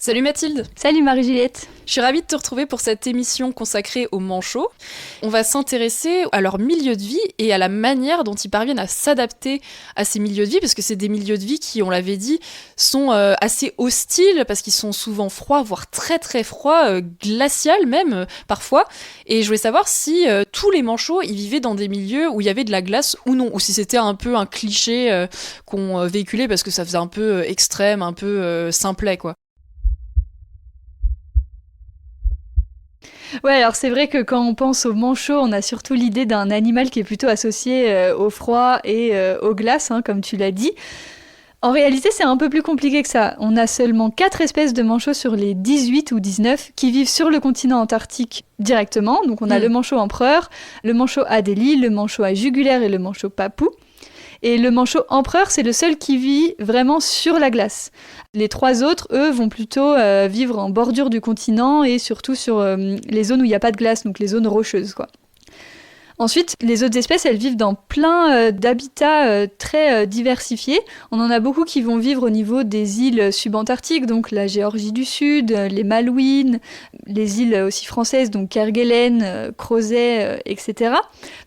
Salut Mathilde. Salut Marie-Juliette. Je suis ravie de te retrouver pour cette émission consacrée aux manchots. On va s'intéresser à leur milieu de vie et à la manière dont ils parviennent à s'adapter à ces milieux de vie, parce que c'est des milieux de vie qui, on l'avait dit, sont assez hostiles, parce qu'ils sont souvent froids, voire très très froids, glacial même, parfois. Et je voulais savoir si tous les manchots, ils vivaient dans des milieux où il y avait de la glace ou non, ou si c'était un peu un cliché qu'on véhiculait parce que ça faisait un peu extrême, un peu simplet, quoi. Ouais, alors c'est vrai que quand on pense aux manchots, on a surtout l'idée d'un animal qui est plutôt associé au froid et aux glaces, hein, comme tu l'as dit. En réalité, c'est un peu plus compliqué que ça. On a seulement 4 espèces de manchots sur les 18 ou 19 qui vivent sur le continent antarctique directement. Donc on a le manchot empereur, le manchot Adélie, le manchot à jugulaire et le manchot papou. Et le manchot empereur, c'est le seul qui vit vraiment sur la glace. Les 3 autres, eux, vont plutôt vivre en bordure du continent et surtout sur les zones où il n'y a pas de glace, donc les zones rocheuses, quoi. Ensuite, les autres espèces, elles vivent dans plein d'habitats très diversifiés. On en a beaucoup qui vont vivre au niveau des îles subantarctiques, donc la Géorgie du Sud, les Malouines, les îles aussi françaises, donc Kerguelen, Crozet, etc.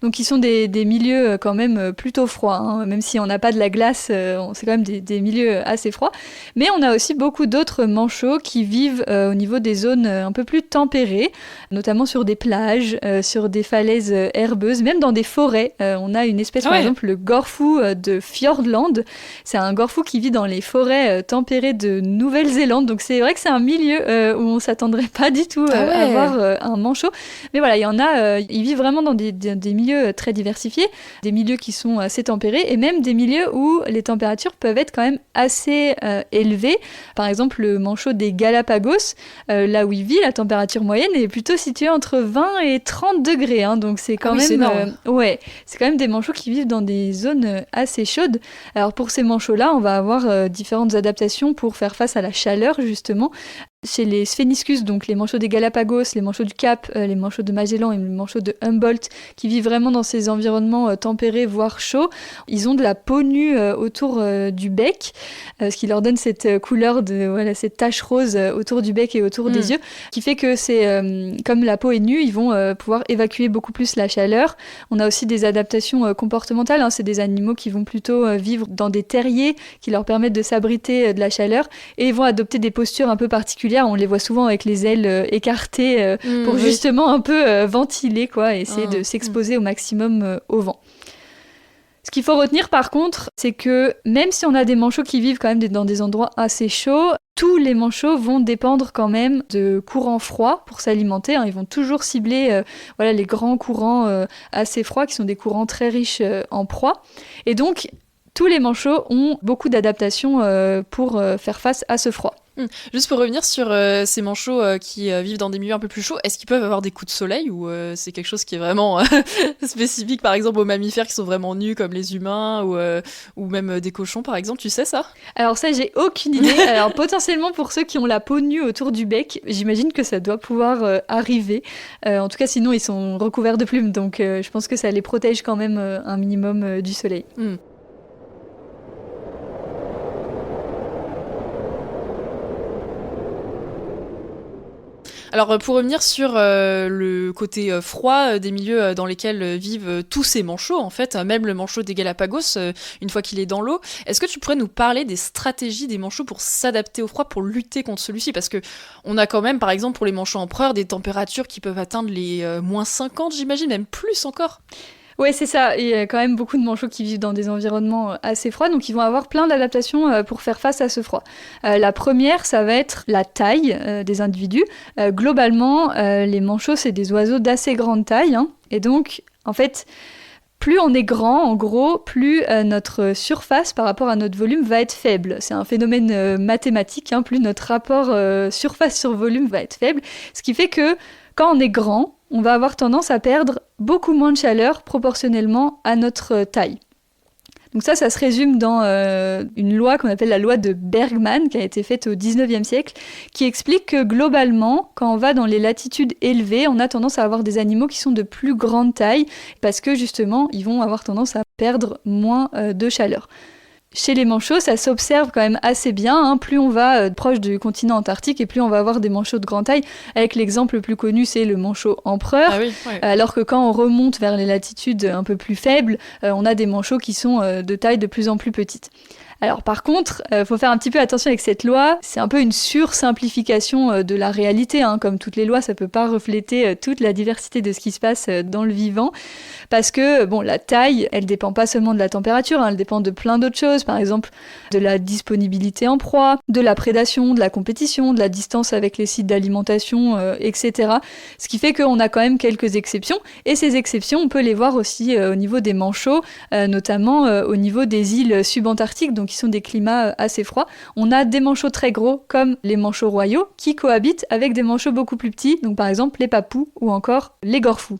Donc qui sont des milieux quand même plutôt froids, hein. Même si on n'a pas de la glace, c'est quand même des milieux assez froids. Mais on a aussi beaucoup d'autres manchots qui vivent au niveau des zones un peu plus tempérées, notamment sur des plages, sur des falaises herbeuses, même dans des forêts. On a une espèce, par exemple, le gorfou de Fiordland. C'est un gorfou qui vit dans les forêts tempérées de Nouvelle-Zélande. Donc c'est vrai que c'est un milieu où on ne s'attendrait pas du tout à voir un manchot. Mais voilà, il y en a, ils vivent vraiment dans des milieux très diversifiés, des milieux qui sont assez tempérés et même des milieux où les températures peuvent être quand même assez élevées. Par exemple, le manchot des Galapagos, là où il vit, la température moyenne est plutôt située entre 20 et 30 degrés. Hein. Donc c'est quand même... c'est quand même des manchots qui vivent dans des zones assez chaudes. Alors pour ces manchots-là, on va avoir différentes adaptations pour faire face à la chaleur, justement. Chez les Spheniscus, donc les manchots des Galapagos, les manchots du Cap, les manchots de Magellan et les manchots de Humboldt, qui vivent vraiment dans ces environnements tempérés, voire chauds, ils ont de la peau nue autour du bec, ce qui leur donne cette couleur, cette tache rose autour du bec et autour des yeux, qui fait que c'est comme la peau est nue, ils vont pouvoir évacuer beaucoup plus la chaleur. On a aussi des adaptations comportementales, hein, c'est des animaux qui vont plutôt vivre dans des terriers qui leur permettent de s'abriter de la chaleur et ils vont adopter des postures un peu particulières. On les voit souvent avec les ailes écartées pour justement un peu ventiler, quoi, et essayer de s'exposer au maximum au vent. Ce qu'il faut retenir par contre, c'est que même si on a des manchots qui vivent quand même dans des endroits assez chauds, tous les manchots vont dépendre quand même de courants froids pour s'alimenter, hein. Ils vont toujours cibler les grands courants assez froids qui sont des courants très riches en proie. Et donc, tous les manchots ont beaucoup d'adaptations pour faire face à ce froid. Juste pour revenir sur ces manchots qui vivent dans des milieux un peu plus chauds, est-ce qu'ils peuvent avoir des coups de soleil ou c'est quelque chose qui est vraiment spécifique, par exemple aux mammifères qui sont vraiment nus comme les humains ou même des cochons par exemple, tu sais ça? Alors ça, j'ai aucune idée. Alors potentiellement pour ceux qui ont la peau nue autour du bec, j'imagine que ça doit pouvoir arriver. En tout cas, sinon ils sont recouverts de plumes, donc je pense que ça les protège quand même un minimum du soleil. Alors pour revenir sur le côté froid des milieux dans lesquels vivent tous ces manchots, en fait, même le manchot des Galapagos, une fois qu'il est dans l'eau, est-ce que tu pourrais nous parler des stratégies des manchots pour s'adapter au froid, pour lutter contre celui-ci? Parce que on a quand même, par exemple, pour les manchots empereurs, des températures qui peuvent atteindre les moins 50, j'imagine, même plus encore. Ouais, c'est ça. Il y a quand même beaucoup de manchots qui vivent dans des environnements assez froids, donc ils vont avoir plein d'adaptations pour faire face à ce froid. La première, ça va être la taille des individus. Globalement, les manchots, c'est des oiseaux d'assez grande taille, hein, et donc, en fait, plus on est grand, en gros, plus notre surface par rapport à notre volume va être faible. C'est un phénomène mathématique, hein, plus notre rapport surface sur volume va être faible, ce qui fait que quand on est grand, on va avoir tendance à perdre beaucoup moins de chaleur proportionnellement à notre taille. Donc ça se résume dans une loi qu'on appelle la loi de Bergman, qui a été faite au 19e siècle, qui explique que globalement, quand on va dans les latitudes élevées, on a tendance à avoir des animaux qui sont de plus grande taille, parce que justement, ils vont avoir tendance à perdre moins de chaleur. Chez les manchots, ça s'observe quand même assez bien, hein. Plus on va proche du continent antarctique et plus on va avoir des manchots de grande taille. Avec l'exemple le plus connu, c'est le manchot empereur. Ah oui, ouais. Alors que quand on remonte vers les latitudes un peu plus faibles, on a des manchots qui sont de taille de plus en plus petite. Alors par contre, faut faire un petit peu attention avec cette loi, c'est un peu une sursimplification de la réalité, hein. Comme toutes les lois, ça peut pas refléter toute la diversité de ce qui se passe dans le vivant, parce que bon, la taille, elle dépend pas seulement de la température, hein, elle dépend de plein d'autres choses, par exemple de la disponibilité en proie, de la prédation, de la compétition, de la distance avec les sites d'alimentation, etc. Ce qui fait qu'on a quand même quelques exceptions, et ces exceptions, on peut les voir aussi au niveau des manchots, notamment au niveau des îles subantarctiques, donc qui sont des climats assez froids. On a des manchots très gros, comme les manchots royaux, qui cohabitent avec des manchots beaucoup plus petits, donc par exemple les papous ou encore les gorfous.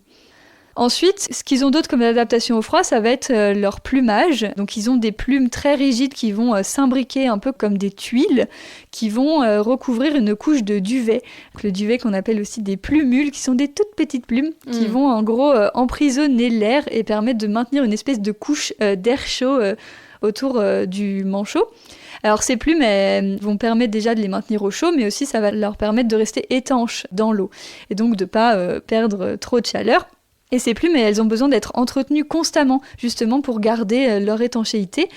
Ensuite, ce qu'ils ont d'autre comme adaptation au froid, ça va être leur plumage. Donc ils ont des plumes très rigides qui vont s'imbriquer un peu comme des tuiles, qui vont recouvrir une couche de duvet. Donc, le duvet qu'on appelle aussi des plumules, qui sont des toutes petites plumes, qui vont en gros emprisonner l'air et permettre de maintenir une espèce de couche d'air chaud autour du manchot. Alors ces plumes, elles vont permettre déjà de les maintenir au chaud, mais aussi ça va leur permettre de rester étanches dans l'eau, et donc de ne pas perdre trop de chaleur. Et ces plumes, elles ont besoin d'être entretenues constamment, justement pour garder leur étanchéité.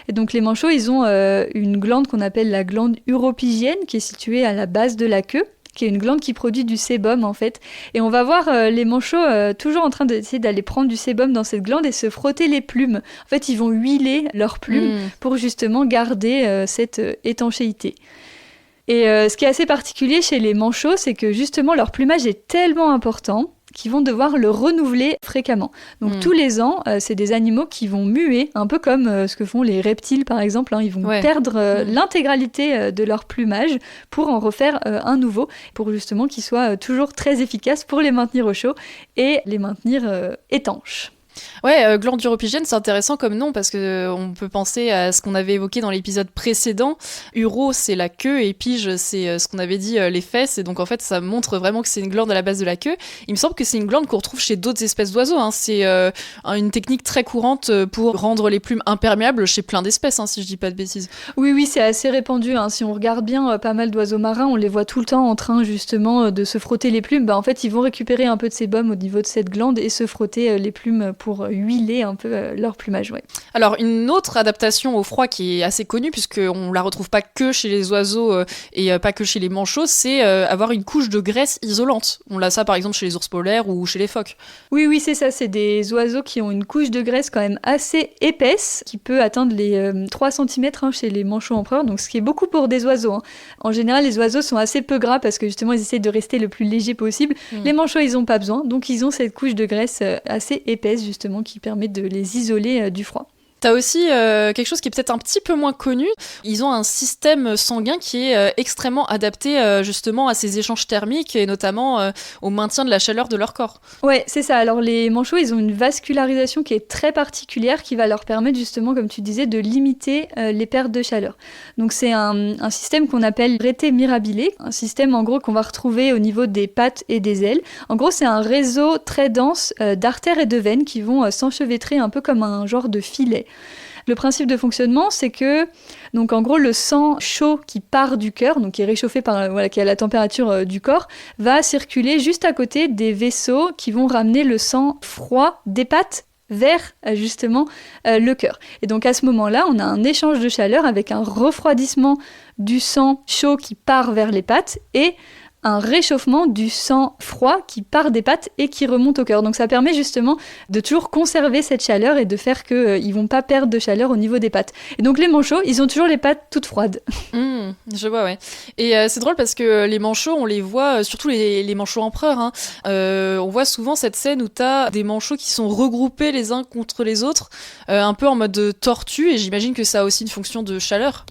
Et donc les manchots, ils ont une glande qu'on appelle la glande uropygienne, qui est située à la base de la queue, qui est une glande qui produit du sébum en fait. Et on va voir les manchots toujours en train d'essayer d'aller prendre du sébum dans cette glande et se frotter les plumes. En fait, ils vont huiler leurs plumes pour justement garder cette étanchéité. Et ce qui est assez particulier chez les manchots, c'est que justement leur plumage est tellement important qu'ils vont devoir le renouveler fréquemment. Donc tous les ans, c'est des animaux qui vont muer, un peu comme ce que font les reptiles par exemple, hein. Ils vont perdre l'intégralité de leur plumage pour en refaire un nouveau, pour justement qu'ils soient toujours très efficaces pour les maintenir au chaud et les maintenir étanches. Ouais, glande uropygienne, c'est intéressant comme nom parce que on peut penser à ce qu'on avait évoqué dans l'épisode précédent. Uro, c'est la queue et pige, c'est ce qu'on avait dit, les fesses. Et donc en fait, ça montre vraiment que c'est une glande à la base de la queue. Il me semble que c'est une glande qu'on retrouve chez d'autres espèces d'oiseaux, hein. C'est une technique très courante pour rendre les plumes imperméables chez plein d'espèces, hein, si je dis pas de bêtises. Oui, c'est assez répandu, hein. Si on regarde bien pas mal d'oiseaux marins, on les voit tout le temps en train justement de se frotter les plumes. En fait, ils vont récupérer un peu de sébum au niveau de cette glande et se frotter les plumes pour huiler un peu leur plumage. Ouais. Alors, une autre adaptation au froid qui est assez connue, puisqu'on la retrouve pas que chez les oiseaux et pas que chez les manchots, c'est avoir une couche de graisse isolante. On l'a ça par exemple chez les ours polaires ou chez les phoques. Oui, c'est ça. C'est des oiseaux qui ont une couche de graisse quand même assez épaisse, qui peut atteindre les 3 cm chez les manchots empereurs, donc ce qui est beaucoup pour des oiseaux, hein. En général, les oiseaux sont assez peu gras parce que justement, ils essaient de rester le plus léger possible. Les manchots, ils n'ont pas besoin, donc ils ont cette couche de graisse assez épaisse, justement, qui permet de les isoler du froid. T'as aussi quelque chose qui est peut-être un petit peu moins connu. Ils ont un système sanguin qui est extrêmement adapté justement à ces échanges thermiques et notamment au maintien de la chaleur de leur corps. Ouais, c'est ça. Alors les manchots, ils ont une vascularisation qui est très particulière qui va leur permettre justement, comme tu disais, de limiter les pertes de chaleur. Donc c'est un système qu'on appelle rete mirabile, un système en gros qu'on va retrouver au niveau des pattes et des ailes. En gros, c'est un réseau très dense d'artères et de veines qui vont s'enchevêtrer un peu comme un genre de filet. Le principe de fonctionnement, c'est que, donc en gros, le sang chaud qui part du cœur, donc qui est réchauffé qui est à la température du corps, va circuler juste à côté des vaisseaux qui vont ramener le sang froid des pattes vers justement le cœur. Et donc à ce moment-là, on a un échange de chaleur avec un refroidissement du sang chaud qui part vers les pattes et un réchauffement du sang froid qui part des pattes et qui remonte au cœur. Donc ça permet justement de toujours conserver cette chaleur et de faire qu'ils ne vont pas perdre de chaleur au niveau des pattes. Et donc les manchots, ils ont toujours les pattes toutes froides. Je vois, ouais. Et c'est drôle parce que les manchots, on les voit, surtout les manchots empereurs, hein, on voit souvent cette scène où t'as des manchots qui sont regroupés les uns contre les autres, un peu en mode tortue, et j'imagine que ça a aussi une fonction de chaleur.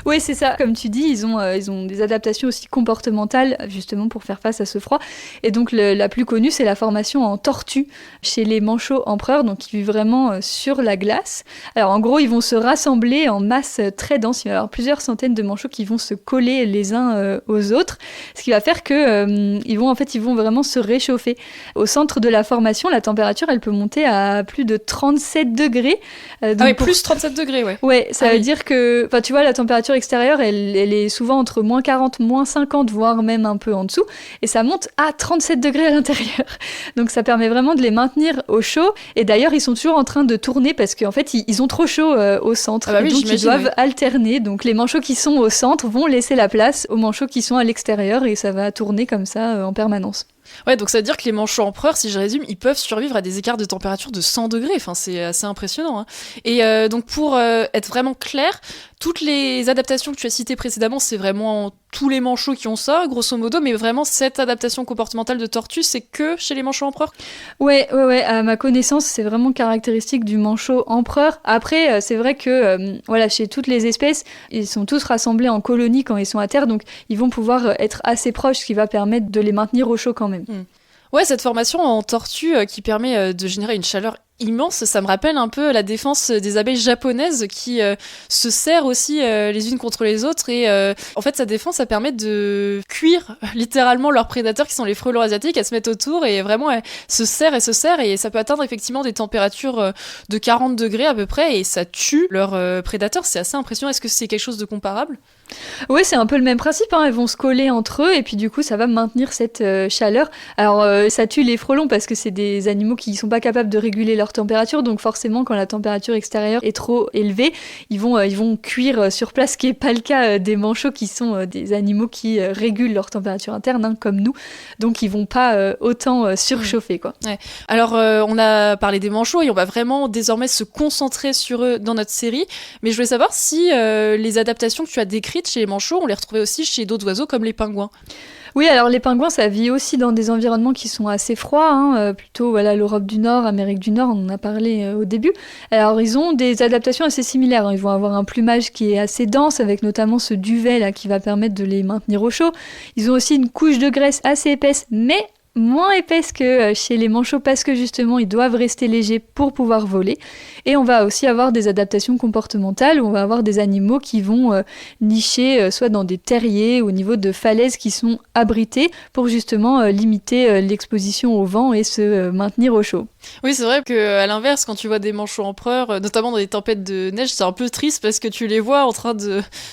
Oui, c'est ça. Comme tu dis, ils ont des adaptations aussi comportementales, justement, pour faire face à ce froid. Et donc, la plus connue, c'est la formation en tortue chez les manchots empereurs, donc qui vivent vraiment sur la glace. Alors, en gros, ils vont se rassembler en masse très dense. Il va y avoir plusieurs centaines de manchots qui vont se coller les uns aux autres, ce qui va faire que ils vont vraiment se réchauffer. Au centre de la formation, la température, elle peut monter à plus de 37 degrés. Plus 37 degrés, ouais. Ouais, ça veut dire que, tu vois, la température extérieure, elle est souvent entre moins 40, moins 50, voire même un peu en dessous, et ça monte à 37 degrés à l'intérieur. Donc ça permet vraiment de les maintenir au chaud, et d'ailleurs, ils sont toujours en train de tourner parce qu'en fait, ils ont trop chaud au centre, et donc ils doivent alterner. Donc les manchots qui sont au centre vont laisser la place aux manchots qui sont à l'extérieur, et ça va tourner comme ça en permanence. Ouais, donc ça veut dire que les manchots empereurs, si je résume, ils peuvent survivre à des écarts de température de 100 degrés. Enfin, c'est assez impressionnant. Hein. Et donc, pour être vraiment clair, toutes les adaptations que tu as citées précédemment, c'est vraiment tous les manchots qui ont ça, grosso modo, mais vraiment, cette adaptation comportementale de tortue, c'est que chez les manchots empereurs ? Ouais, à ma connaissance, c'est vraiment caractéristique du manchot empereur. Après, c'est vrai que, chez toutes les espèces, ils sont tous rassemblés en colonies quand ils sont à terre, donc ils vont pouvoir être assez proches, ce qui va permettre de les maintenir au chaud quand même. Ouais, cette formation en tortue qui permet de générer une chaleur immense, ça me rappelle un peu la défense des abeilles japonaises qui se serrent aussi les unes contre les autres et en fait sa défense ça permet de cuire littéralement leurs prédateurs qui sont les frelons asiatiques. Elles se mettent autour et vraiment elles se serrent et ça peut atteindre effectivement des températures de 40 degrés à peu près et ça tue leurs prédateurs. C'est assez impressionnant. Est-ce que c'est quelque chose de comparable ? Oui, c'est un peu le même principe, hein. Elles vont se coller entre eux et puis du coup ça va maintenir cette chaleur. Alors ça tue les frelons parce que c'est des animaux qui sont pas capables de réguler leur température, donc forcément quand la température extérieure est trop élevée, ils vont cuire sur place, ce qui n'est pas le cas des manchots qui sont des animaux qui régulent leur température interne, hein, comme nous, donc ils vont pas autant surchauffer, quoi. Ouais. Alors on a parlé des manchots et on va vraiment désormais se concentrer sur eux dans notre série, mais je voulais savoir si les adaptations que tu as décrites chez les manchots, on les retrouvait aussi chez d'autres oiseaux comme les pingouins. Oui, alors les pingouins, ça vit aussi dans des environnements qui sont assez froids, hein, plutôt l'Europe du Nord, Amérique du Nord, on en a parlé au début. Alors ils ont des adaptations assez similaires, hein. Ils vont avoir un plumage qui est assez dense, avec notamment ce duvet là qui va permettre de les maintenir au chaud. Ils ont aussi une couche de graisse assez épaisse, mais moins épaisse que chez les manchots parce que justement ils doivent rester légers pour pouvoir voler. Et on va aussi avoir des adaptations comportementales où on va avoir des animaux qui vont nicher soit dans des terriers ou au niveau de falaises qui sont abritées pour justement limiter l'exposition au vent et se maintenir au chaud. Oui, c'est vrai qu'à l'inverse, quand tu vois des manchots empereurs, notamment dans des tempêtes de neige, c'est un peu triste parce que tu les vois en train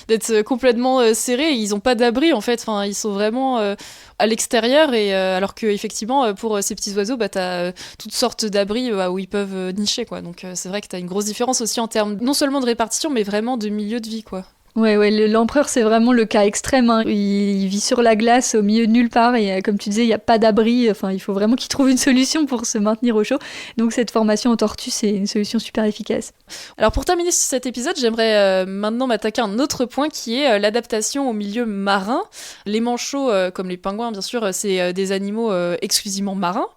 d'être complètement serrés. Ils n'ont pas d'abri en fait. Enfin, ils sont vraiment à l'extérieur et alors que effectivement pour ces petits oiseaux, t'as toutes sortes d'abris où ils peuvent nicher quoi. Donc c'est vrai que t'as une grosse différence aussi en termes non seulement de répartition, mais vraiment de milieu de vie quoi. Ouais, l'empereur, c'est vraiment le cas extrême, hein. Il vit sur la glace, au milieu de nulle part, et comme tu disais, il n'y a pas d'abri. Enfin, il faut vraiment qu'il trouve une solution pour se maintenir au chaud. Donc cette formation en tortue, c'est une solution super efficace. Alors pour terminer cet épisode, j'aimerais maintenant m'attaquer à un autre point qui est l'adaptation au milieu marin. Les manchots, comme les pingouins bien sûr, c'est des animaux exclusivement marins.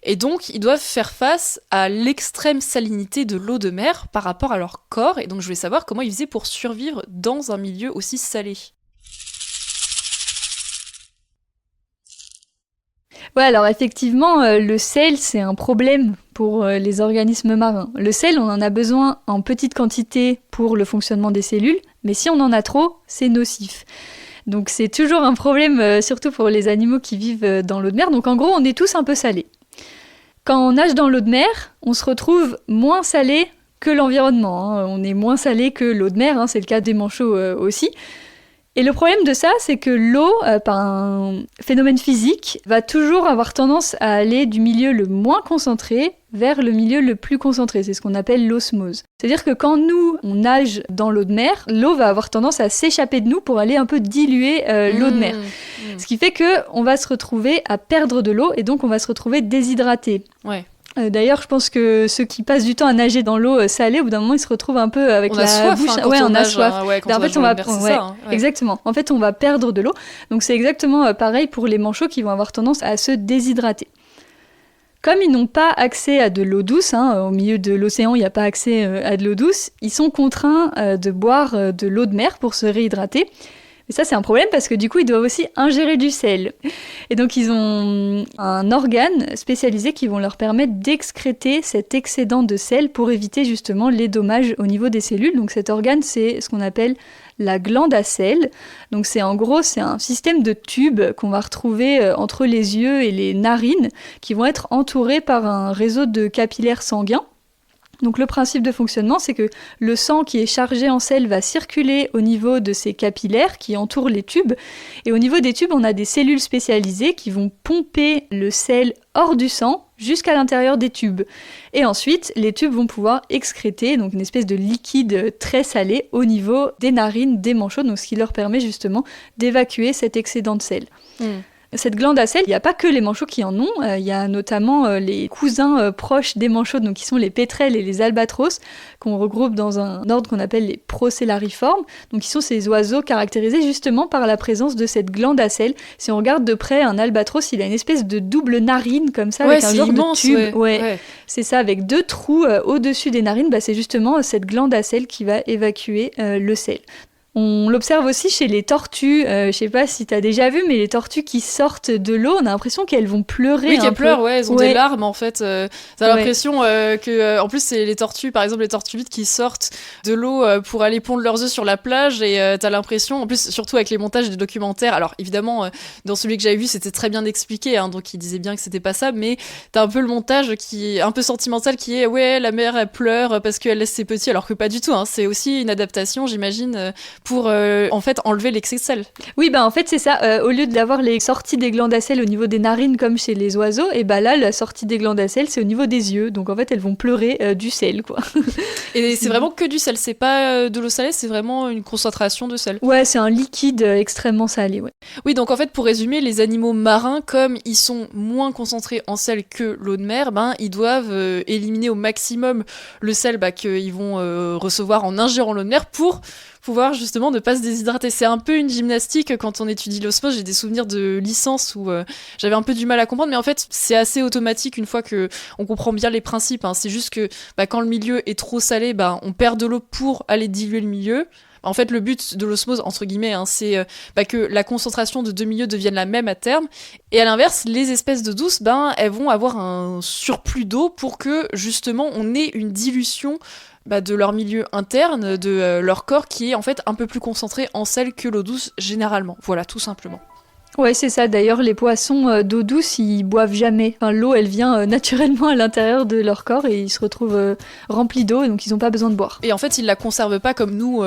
Et donc, ils doivent faire face à l'extrême salinité de l'eau de mer par rapport à leur corps. Et donc, je voulais savoir comment ils faisaient pour survivre dans un milieu aussi salé. Ouais, alors effectivement, le sel, c'est un problème pour les organismes marins. Le sel, on en a besoin en petite quantité pour le fonctionnement des cellules, mais si on en a trop, c'est nocif. Donc c'est toujours un problème, surtout pour les animaux qui vivent dans l'eau de mer. Donc en gros, on est tous un peu salés. Quand on nage dans l'eau de mer, on se retrouve moins salé que l'environnement, hein. On est moins salé que l'eau de mer, hein. C'est le cas des manchots aussi. Et le problème de ça, c'est que l'eau, par un phénomène physique, va toujours avoir tendance à aller du milieu le moins concentré vers le milieu le plus concentré. C'est ce qu'on appelle l'osmose. C'est-à-dire que quand nous, on nage dans l'eau de mer, l'eau va avoir tendance à s'échapper de nous pour aller un peu diluer l'eau de mer. Ce qui fait qu'on va se retrouver à perdre de l'eau et donc on va se retrouver déshydraté. Ouais. D'ailleurs, je pense que ceux qui passent du temps à nager dans l'eau salée, au bout d'un moment, ils se retrouvent un peu avec la bouche. On a soif. En fait, on va. Exactement. En fait, on va perdre de l'eau. Donc, c'est exactement pareil pour les manchots qui vont avoir tendance à se déshydrater. Comme ils n'ont pas accès à de l'eau douce, au milieu de l'océan, il n'y a pas accès à de l'eau douce, ils sont contraints de boire de l'eau de mer pour se réhydrater. Mais ça, c'est un problème parce que du coup, ils doivent aussi ingérer du sel. Et donc, ils ont un organe spécialisé qui vont leur permettre d'excréter cet excédent de sel pour éviter justement les dommages au niveau des cellules. Donc, cet organe, c'est ce qu'on appelle la glande à sel. Donc, c'est un système de tubes qu'on va retrouver entre les yeux et les narines qui vont être entourés par un réseau de capillaires sanguins. Donc le principe de fonctionnement, c'est que le sang qui est chargé en sel va circuler au niveau de ces capillaires qui entourent les tubes. Et au niveau des tubes, on a des cellules spécialisées qui vont pomper le sel hors du sang jusqu'à l'intérieur des tubes. Et ensuite, les tubes vont pouvoir excréter donc une espèce de liquide très salé au niveau des narines, des manchots, donc ce qui leur permet justement d'évacuer cet excédent de sel. Cette glande à sel, il n'y a pas que les manchots qui en ont, il y a notamment les cousins proches des manchots, donc qui sont les pétrels et les albatros, qu'on regroupe dans un ordre qu'on appelle les procellariformes, donc qui sont ces oiseaux caractérisés justement par la présence de cette glande à sel. Si on regarde de près, un albatros, il a une espèce de double narine comme ça, avec un genre immense, de tube. Ouais. C'est ça, avec 2 trous au-dessus des narines, c'est justement cette glande à sel qui va évacuer le sel. On l'observe aussi chez les tortues, je sais pas si t'as déjà vu, mais les tortues qui sortent de l'eau, on a l'impression qu'elles vont pleurer. Oui, qu'elles pleurent, elles ont des larmes en fait. T'as l'impression que, en plus, c'est les tortues, par exemple les tortues vides qui sortent de l'eau pour aller pondre leurs œufs sur la plage, et t'as l'impression, en plus, surtout avec les montages des documentaires, alors évidemment, dans celui que j'avais vu, c'était très bien expliqué, donc il disait bien que c'était pas ça, mais t'as un peu le montage qui est un peu sentimental, qui est la mère elle pleure parce qu'elle laisse ses petits, alors que pas du tout, c'est aussi une adaptation, j'imagine, pour en fait enlever l'excès de sel. Oui, en fait c'est ça, au lieu d'avoir les sorties des glandes à sel au niveau des narines comme chez les oiseaux, et là la sortie des glandes à sel c'est au niveau des yeux, donc en fait elles vont pleurer du sel quoi. Et c'est vraiment que du sel, c'est pas de l'eau salée, c'est vraiment une concentration de sel. Ouais, c'est un liquide extrêmement salé, ouais. Oui, donc en fait pour résumer, les animaux marins, comme ils sont moins concentrés en sel que l'eau de mer, ils doivent éliminer au maximum le sel qu'ils vont recevoir en ingérant l'eau de mer pour pouvoir justement ne pas se déshydrater. C'est un peu une gymnastique quand on étudie l'osmose. J'ai des souvenirs de licence où j'avais un peu du mal à comprendre, mais en fait c'est assez automatique une fois que on comprend bien les principes. C'est juste que quand le milieu est trop salé, on perd de l'eau pour aller diluer le milieu. En fait, le but de l'osmose, entre guillemets, c'est que la concentration de 2 milieux devienne la même à terme. Et à l'inverse, les espèces d'eau douce, elles vont avoir un surplus d'eau pour que, justement, on ait une dilution de leur milieu interne, de leur corps, qui est en fait un peu plus concentré en sel que l'eau douce, généralement. Voilà, tout simplement. Ouais, c'est ça. D'ailleurs, les poissons d'eau douce, ils boivent jamais. L'eau, elle vient naturellement à l'intérieur de leur corps et ils se retrouvent remplis d'eau, et donc ils n'ont pas besoin de boire. Et en fait, ils la conservent pas comme nous,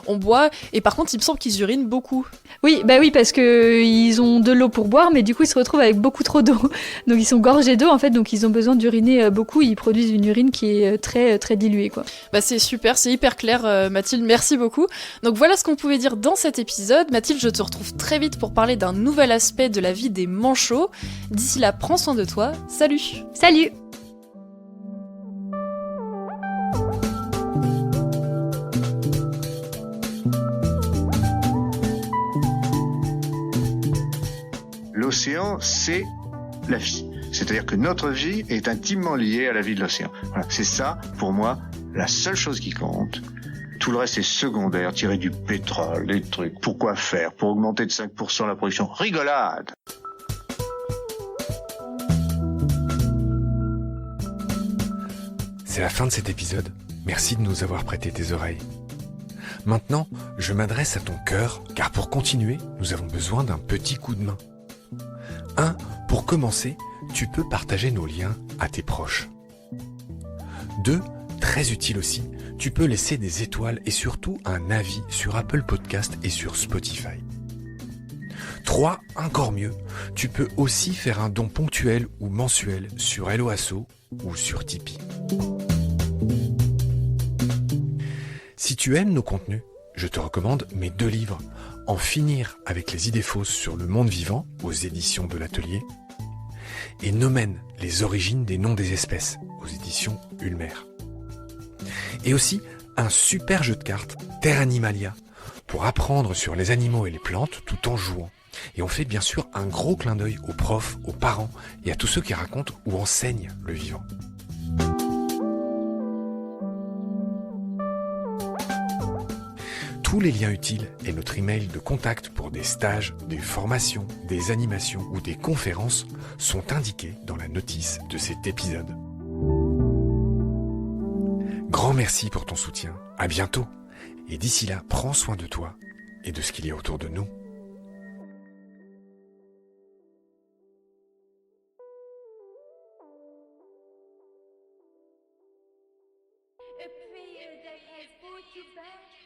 on boit. Et par contre, il me semble qu'ils urinent beaucoup. Oui, parce que ils ont de l'eau pour boire, mais du coup, ils se retrouvent avec beaucoup trop d'eau. Donc, ils sont gorgés d'eau, en fait, donc ils ont besoin d'uriner beaucoup. Ils produisent une urine qui est très, très diluée, quoi. C'est super, c'est hyper clair, Mathilde. Merci beaucoup. Donc, voilà ce qu'on pouvait dire dans cet épisode. Mathilde, je te retrouve très vite pour parler d'un nouvel aspect de la vie des manchots. D'ici là, prends soin de toi. Salut! Salut! L'océan, c'est la vie. C'est-à-dire que notre vie est intimement liée à la vie de l'océan. Voilà, c'est ça, pour moi, la seule chose qui compte. Tout le reste est secondaire, tirer du pétrole, des trucs. Pourquoi faire? Pour augmenter de 5% la production? Rigolade! C'est la fin de cet épisode. Merci de nous avoir prêté tes oreilles. Maintenant, je m'adresse à ton cœur, car pour continuer, nous avons besoin d'un petit coup de main. 1. Pour commencer, tu peux partager nos liens à tes proches. 2. Très utile aussi, tu peux laisser des étoiles et surtout un avis sur Apple Podcast et sur Spotify. 3. Encore mieux, tu peux aussi faire un don ponctuel ou mensuel sur Hello Asso ou sur Tipeee. Si tu aimes nos contenus, je te recommande mes 2 livres, En finir avec les idées fausses sur le monde vivant aux éditions de l'Atelier et Nomen, les origines des noms des espèces aux éditions Ulmer. Et aussi un super jeu de cartes, Terra Animalia, pour apprendre sur les animaux et les plantes tout en jouant. Et on fait bien sûr un gros clin d'œil aux profs, aux parents et à tous ceux qui racontent ou enseignent le vivant. Tous les liens utiles et notre email de contact pour des stages, des formations, des animations ou des conférences sont indiqués dans la notice de cet épisode. Grand merci pour ton soutien, à bientôt, et d'ici là, prends soin de toi et de ce qu'il y a autour de nous. A prayer that has brought you back.